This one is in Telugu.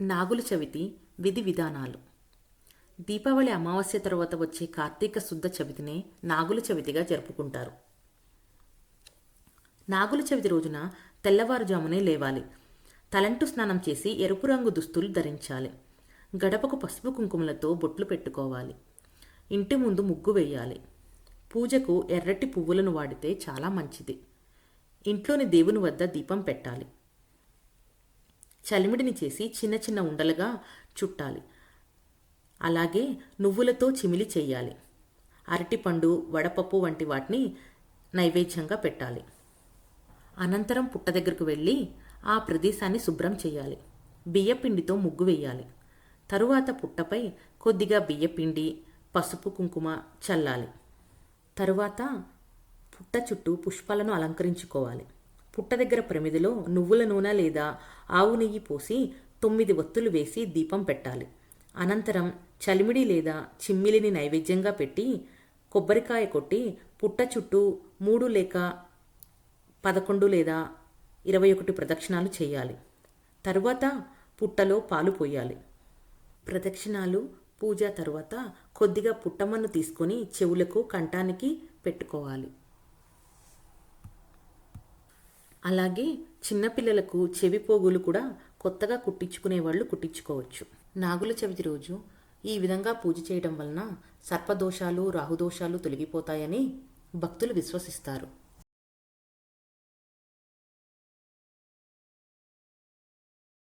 నాగుల చవితి విధి విధానాలు. దీపావళి అమావాస్య తర్వాత వచ్చే కార్తీక శుద్ధ చవితినే నాగుల చవితిగా జరుపుకుంటారు. నాగుల చవితి రోజున తెల్లవారుజామునే లేవాలి. తలంటు స్నానం చేసి ఎరుపు రంగు దుస్తులు ధరించాలి. గడపకు పసుపు కుంకుమలతో బొట్లు పెట్టుకోవాలి. ఇంటి ముందు ముగ్గు వేయాలి. పూజకు ఎర్రటి పువ్వులను వాడితే చాలా మంచిది. ఇంట్లోని దేవుని వద్ద దీపం పెట్టాలి. చలిమిడిని చేసి చిన్న చిన్న ఉండలుగా చుట్టాలి. అలాగే నువ్వులతో చిమిలి చెయ్యాలి. అరటిపండు, వడపప్పు వంటి వాటిని నైవేద్యంగా పెట్టాలి. అనంతరం పుట్ట దగ్గరకు వెళ్ళి ఆ ప్రదేశాన్ని శుభ్రం చేయాలి. బియ్యపిండితో ముగ్గు వేయాలి. తరువాత పుట్టపై కొద్దిగా బియ్యపిండి, పసుపు, కుంకుమ చల్లాలి. తరువాత పుట్ట చుట్టూ పుష్పాలను అలంకరించుకోవాలి. పుట్ట దగ్గర ప్రమిదిలో నువ్వుల నూనె లేదా ఆవు నెయ్యి పోసి 9 ఒత్తులు వేసి దీపం పెట్టాలి. అనంతరం చలిమిడి లేదా చిమ్మిలిని నైవేద్యంగా పెట్టి కొబ్బరికాయ కొట్టి పుట్ట చుట్టూ 3 లేక 11 లేదా 21 ప్రదక్షిణాలు చేయాలి. తరువాత పుట్టలో పాలు పోయాలి. ప్రదక్షిణాలు, పూజ తరువాత కొద్దిగా పుట్టమన్ను తీసుకొని చెవులకు, కంఠానికి పెట్టుకోవాలి. అలాగే చిన్నపిల్లలకు చెవి పోగులు కూడా కొత్తగా కుట్టించుకునే వాళ్ళు కుట్టించుకోవచ్చు. నాగుల చవితి రోజు ఈ విధంగా పూజ చేయడం వలన సర్పదోషాలు, రాహుదోషాలు తొలగిపోతాయని భక్తులు విశ్వసిస్తారు.